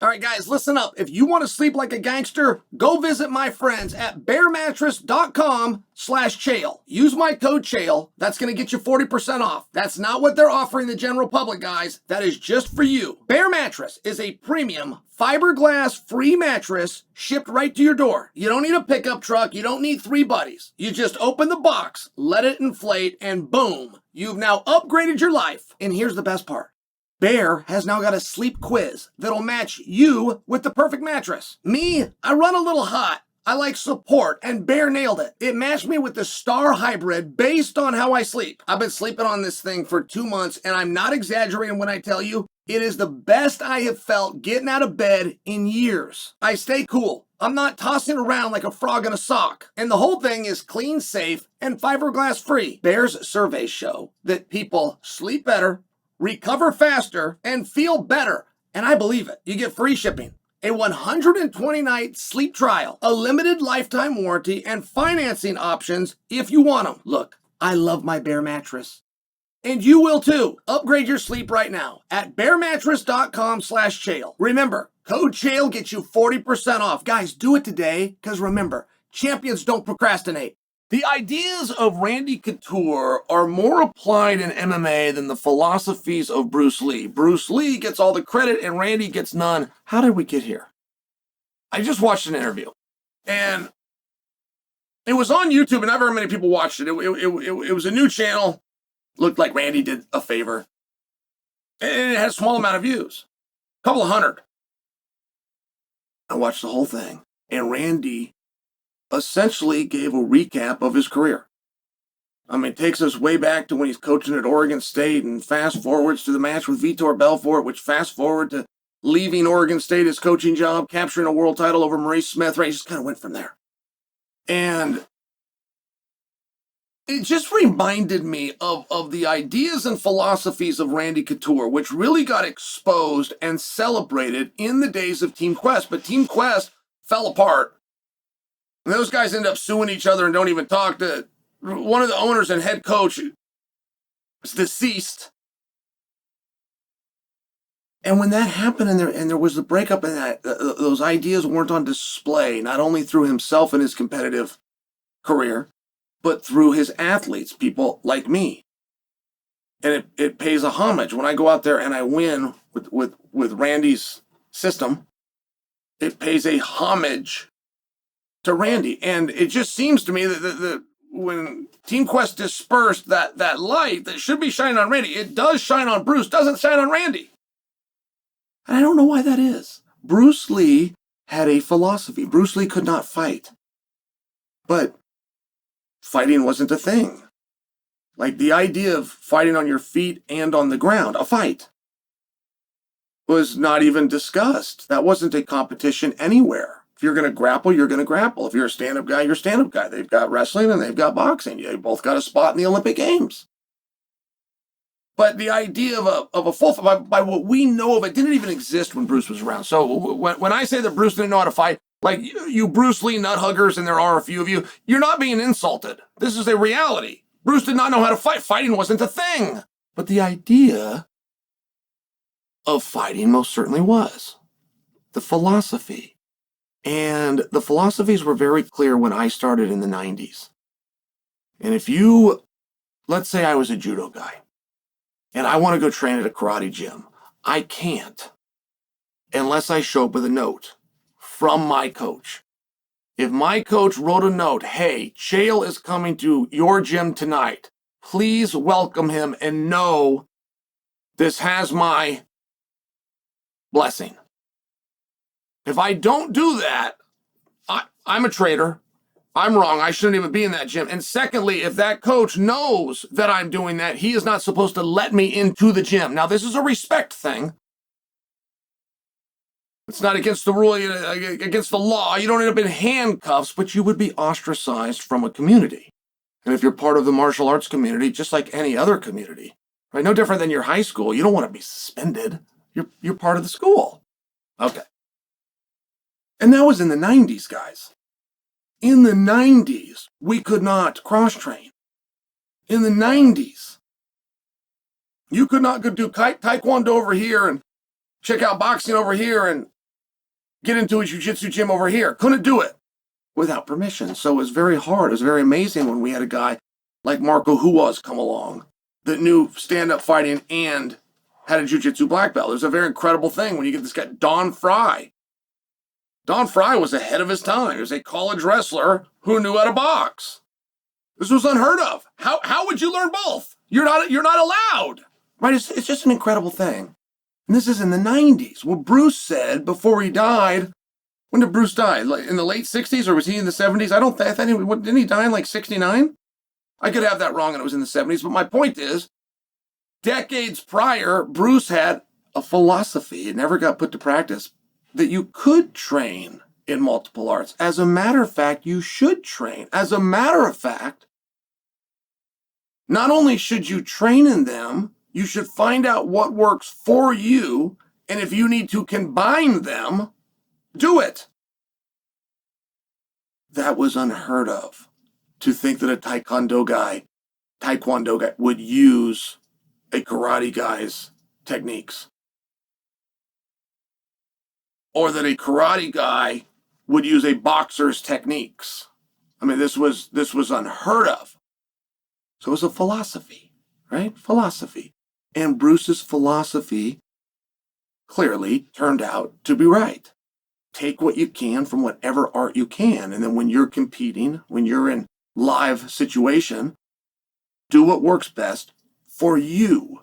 All right, guys, listen up. If you want to sleep like a gangster, go visit my friends at bearmattress.com/Chael. Use my code Chael. That's going to get you 40% off. That's not what they're offering the general public, guys. That is just for you. Bear Mattress is a premium fiberglass free mattress shipped right to your door. You don't need a pickup truck. You don't need 3 buddies. You just open the box, let it inflate, and boom, you've now upgraded your life. And here's the best part. Bear has now got a sleep quiz that'll match you with the perfect mattress. Me, I run a little hot. I like support, and Bear nailed it. It matched me with the Star Hybrid based on how I sleep. I've been sleeping on this thing for 2 months, and I'm not exaggerating when I tell you, it is the best I have felt getting out of bed in years. I stay cool. I'm not tossing around like a frog in a sock. And the whole thing is clean, safe, and fiberglass free. Bear's surveys show that people sleep better, recover faster, and feel better. And I believe it. You get free shipping, a 120-night sleep trial, a limited lifetime warranty, and financing options if you want them. Look, I love my Bear mattress. And you will too. Upgrade your sleep right now at bearmattress.com/Chael. Remember, code Chael gets you 40% off. Guys, do it today, because remember, champions don't procrastinate. The ideas of Randy Couture are more applied in MMA than the philosophies of Bruce Lee. Bruce Lee gets all the credit and Randy gets none. How did we get here? I just watched an interview, and it was on YouTube, and not very many people watched it. It was a new channel. Looked like Randy did a favor. And it had a small amount of views. A couple of hundred. I watched the whole thing, and Randy essentially gave a recap of his career. I mean, it takes us way back to when he's coaching at Oregon State and fast forwards to the match with Vitor Belfort, which fast forward to leaving Oregon State, his coaching job, capturing a world title over Maurice Smith, right? He just kind of went from there. And it just reminded me of the ideas and philosophies of Randy Couture, which really got exposed and celebrated in the days of Team Quest. But Team Quest fell apart. And those guys end up suing each other and don't even talk. To one of the owners and head coach was deceased. And when that happened, and there was the breakup, and that those ideas weren't on display, not only through himself and his competitive career, but through his athletes, people like me. And it pays a homage. When I go out there and I win with Randy's system, it pays a homage to Randy. And it just seems to me that when Team Quest dispersed that light that should be shining on Randy, it does shine on Bruce, doesn't shine on Randy. And I don't know why that is. Bruce Lee had a philosophy. Bruce Lee could not fight. But fighting wasn't a thing. Like the idea of fighting on your feet and on the ground, a fight, was not even discussed. That wasn't a competition anywhere. If you're going to grapple, you're going to grapple. If you're a stand-up guy, you're a stand-up guy. They've got wrestling and they've got boxing. They both got a spot in the Olympic Games. But the idea of a full fight, by what we know of, it didn't even exist when Bruce was around. So when I say that Bruce didn't know how to fight, like you Bruce Lee nut huggers, and there are a few of you, you're not being insulted. This is a reality. Bruce did not know how to fight. Fighting wasn't a thing. But the idea of fighting most certainly was. The philosophy. And the philosophies were very clear when I started in the 90s. And if you, let's say I was a judo guy, and I want to go train at a karate gym, I can't unless I show up with a note from my coach. If my coach wrote a note, hey, Chael is coming to your gym tonight, please welcome him and know this has my blessing. If I don't do that, I'm a traitor. I'm wrong. I shouldn't even be in that gym. And secondly, if that coach knows that I'm doing that, he is not supposed to let me into the gym. Now, this is a respect thing. It's not against the rule, against the law. You don't end up in handcuffs, but you would be ostracized from a community. And if you're part of the martial arts community, just like any other community, right? No different than your high school. You don't want to be suspended. You're part of the school. Okay. And that was in the 90s, guys. In the 90s, we could not cross-train. In the 90s, you could not go do taekwondo over here and check out boxing over here and get into a jiu-jitsu gym over here. Couldn't do it without permission. So it was very hard. It was very amazing when we had a guy like Marco Huas come along that knew stand-up fighting and had a jiu-jitsu black belt. It was a very incredible thing when you get this guy, Don Fry. Don Fry was ahead of his time. He was a college wrestler who knew how to box. This was unheard of. How would you learn both? You're not allowed. Right? It's just an incredible thing. And this is in the 90s. Well, Bruce said before he died, when did Bruce die? Like in the late 60s, or was he in the 70s? I think didn't he die in like 69? I could have that wrong and it was in the 70s. But my point is, decades prior, Bruce had a philosophy. It never got put to practice, that you could train in multiple arts. As a matter of fact, you should train. As a matter of fact, not only should you train in them, you should find out what works for you, and if you need to combine them, do it. That was unheard of, to think that a taekwondo guy would use a karate guy's techniques, or that a karate guy would use a boxer's techniques. I mean, this was unheard of. So it was a philosophy, right? Philosophy. And Bruce's philosophy clearly turned out to be right. Take what you can from whatever art you can. And then when you're competing, when you're in live situation, do what works best for you.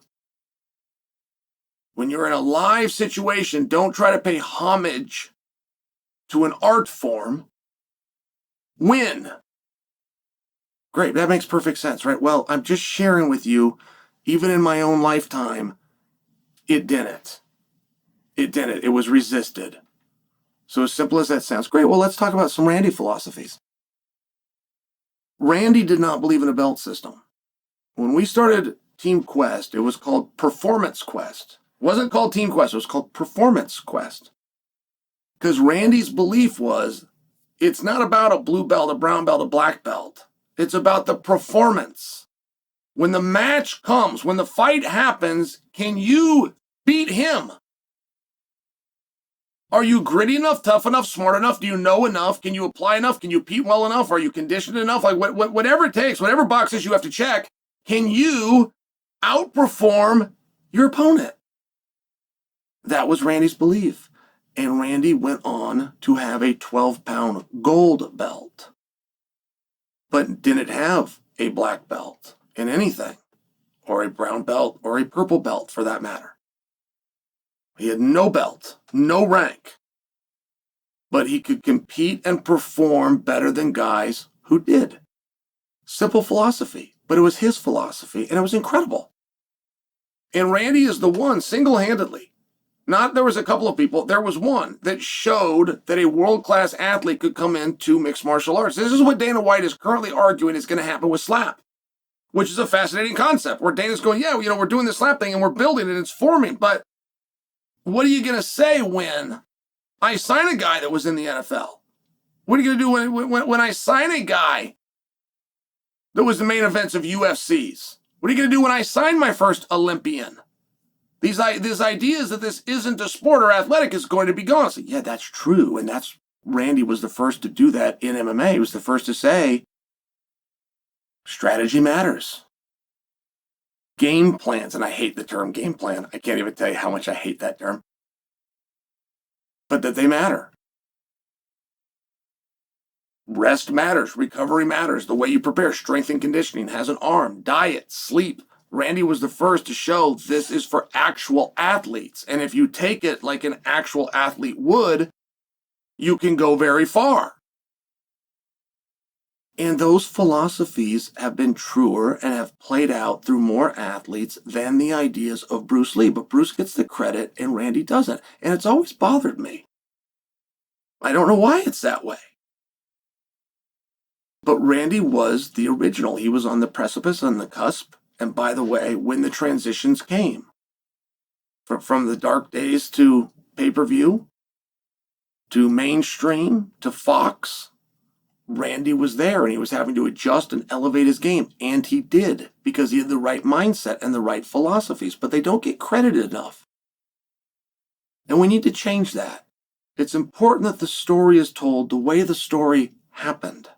When you're in a live situation, don't try to pay homage to an art form. Win. Great, that makes perfect sense, right? Well, I'm just sharing with you, even in my own lifetime, it didn't. It didn't. It was resisted. So as simple as that sounds, great. Well, let's talk about some Randy philosophies. Randy did not believe in a belt system. When we started Team Quest, it was called Performance Quest. It wasn't called Team Quest, it was called Performance Quest. Because Randy's belief was, it's not about a blue belt, a brown belt, a black belt. It's about the performance. When the match comes, when the fight happens, can you beat him? Are you gritty enough, tough enough, smart enough? Do you know enough? Can you apply enough? Can you compete well enough? Are you conditioned enough? Like whatever it takes, whatever boxes you have to check, can you outperform your opponent? That was Randy's belief. And Randy went on to have a 12-pound gold belt, but didn't have a black belt in anything, or a brown belt, or a purple belt for that matter. He had no belt, no rank, but he could compete and perform better than guys who did. Simple philosophy, but it was his philosophy, and it was incredible. And Randy is the one, single-handedly, there was a couple of people, there was one that showed that a world-class athlete could come into mixed martial arts. This is what Dana White is currently arguing is going to happen with slap, which is a fascinating concept, where Dana's going, yeah, we're doing the slap thing and we're building it, it's forming, but what are you going to say when I sign a guy that was in the NFL? What are you going to do when I sign a guy that was the main events of UFCs? What are you going to do when I sign my first Olympian? These ideas that this isn't a sport or athletic is going to be gone. So, yeah, that's true. And Randy was the first to do that in MMA. He was the first to say, strategy matters. Game plans, and I hate the term game plan. I can't even tell you how much I hate that term. But that they matter. Rest matters. Recovery matters. The way you prepare, strength and conditioning, has an arm, diet, sleep. Randy was the first to show this is for actual athletes. And if you take it like an actual athlete would, you can go very far. And those philosophies have been truer and have played out through more athletes than the ideas of Bruce Lee. But Bruce gets the credit and Randy doesn't. And it's always bothered me. I don't know why it's that way. But Randy was the original. He was on the precipice, on the cusp. And by the way, when the transitions came, from the dark days to pay-per-view, to mainstream, to Fox, Randy was there and he was having to adjust and elevate his game. And he did, because he had the right mindset and the right philosophies. But they don't get credited enough. And we need to change that. It's important that the story is told the way the story happened.